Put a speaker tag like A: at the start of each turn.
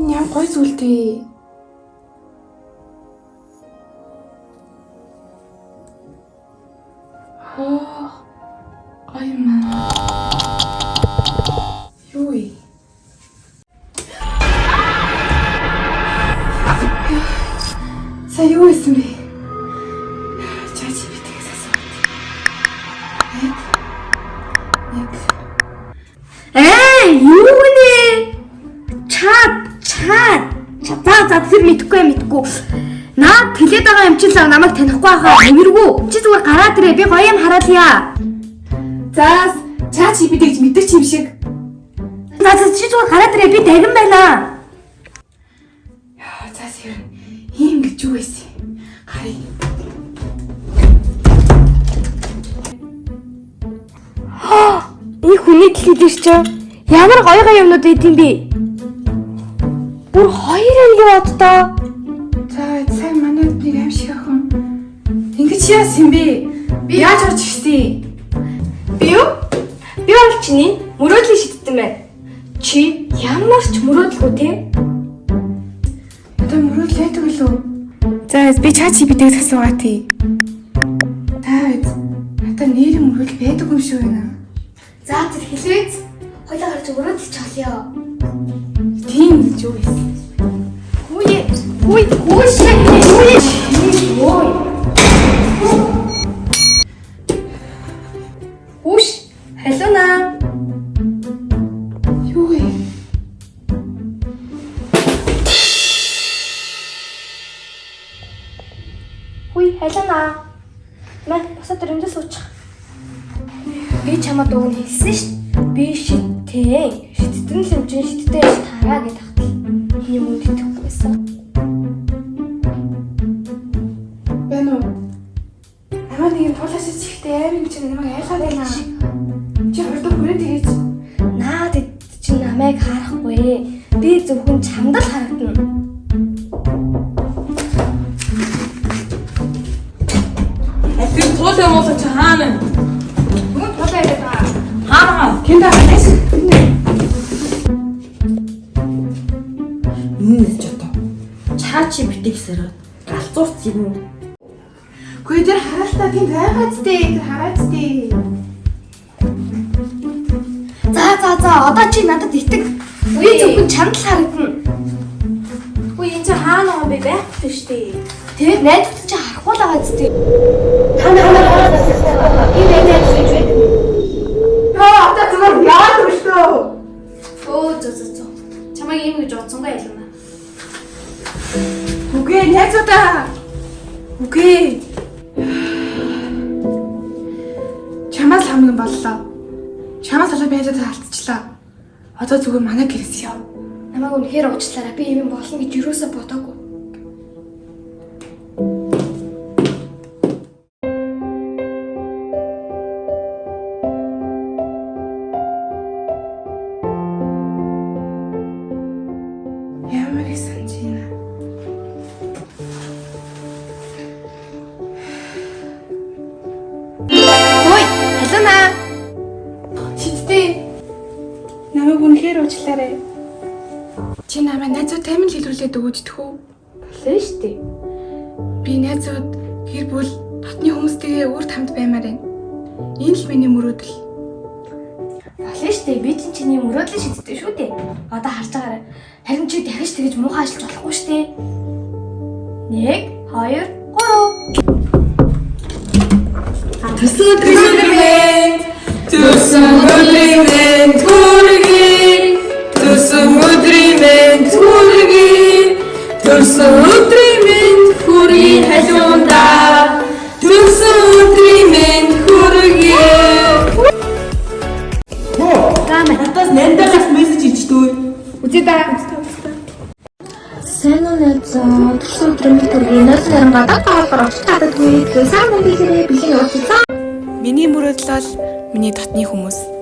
A: Энэ ямар гоё зүйл дээ. Ой маа. Юу вэ? Сая юу хийсэн бэ? Чачи битгээс асуух.
B: Юу вэ? Чад. За тэр мэдхгүй. Наад тэлээд байгаа юм чинь л намайг танихгүй хаа. Эвэргүй. Чи зүгээр гараад ирээ. Би гоё юм хараалъя.
A: За чачи битгээс мэддэг чи юм шиг.
B: За чи зүгээр гараад ирээ. Би даган байна.
A: За сэр. Ийм гэж юу байсан? Харъя.
B: Энэ хүний дэлхийд ирч чаа. Ямар гоё юмнууд идэм бэ? Бүр 2 ангийн оддоо.
A: За сайн манайд нэг аим шиг охин. Ингэж яасан бэ? Би яаж орж ирсэн?
B: Би бол чиний мөрөөдлийг шийдсэн байна. Чи ямар ч мөрөөдөлгүй те?
A: Одоо мөрөөдөл байдаг лөө. За би чачи битгээс асуугаа тий. Надад нэр мөрөөдөл байдаг юм шиг байна.
B: За тэр хэлвэз. Хойлоо гарч мөрөөдөл чолё.
A: Тийм гэж юу байсан?
B: Хөөш, халуна.
A: Юу вэ?
B: Халуна. Маа босоод өрөндөө суучих. Би чамд өгнө хэлсэн шүү. Би шиттэн л хэмжээ шиттэй тараа гэж тахтал. Юм үлдэхгүй байсан.
A: Бэнэ. Амаа нэг тулаас чихтэй аим чинь намайг айлгаад байна. Чи хурдан хүрээд хийж.
B: Наад чи намайг харахгүй. Би зөвхөн чамд л харагдана.
C: Тэр туулаа муулаа чи хаана?
B: Мөн тулаа ирээд байгаа.
C: Хаана?
A: Тэнд байгаа.
C: Нээс ч одоо. Чаачи битгсээр галзуурч юм.
A: Хөөе тэр хараалтаа тэнд байгаа зүтэй. Тэр хараад зүтэй.
B: За одоо чи надад итэг. Би зөвхөн чамд л харагдана.
A: Хөөе энэ чи хаана байгаа юм бэ? Байхгүй шүү дээ.
B: Тэгээд найзууд чи харахгүй л байгаа зүтэй. Та
A: Одоо зүгээр яа төштөө.
B: зөө. Чамайг ийм гэж бодсонгүй ялна.
A: Үгүй найзуудаа. Үгүй. Чамаас хамгийн боллоо. Чамаас олоо байжаад алдчихлаа. Одоо зүгээр манай гэрээс яв.
B: Намайг үнэхээр уучлаарай. Би ийм болно гэж юусоо бодоогүй.
A: Ямар их санжина.
B: Ой, халуна.
A: Чидтэй. Намайг үнэхээр уучлаарай. Чи намайг найзуудтай амин хэлүүлээд өгөөддөх үү?
B: Болно шүү дээ.
A: Би найзууд гэр бүл дотны хүмүүстэйгээ өөр тамд баймаар байна. Энэ л миний мөрөөдөл.
B: Болно шүү дээ. Би чиний мөрөөдлөө шийддэг шүү дээ. Одоо харж байгаарай. Харин чи дахиж тэгэж муухай ажиллаж болохгүй шүү дээ. 1 2 3.
C: Төрсөн өдрийн мэнд хүргэе. Төрсөн өдрийн мэнд хүргэе халуунда. Төрсөн өдрийн мэнд хүргэе. Надаас нандаас мессеж ичдүү.
A: Үзээ даа.
B: Сайн уу найзаа. Төрсөн өдрийн мэнд хүргэе. Нас харангаа дагахаар очиж чаддаггүй. Тэгээ сайн уу би хэрэг бэлэн явуулсан.
A: Миний мөрөөдөл бол миний дотны хүмүүс.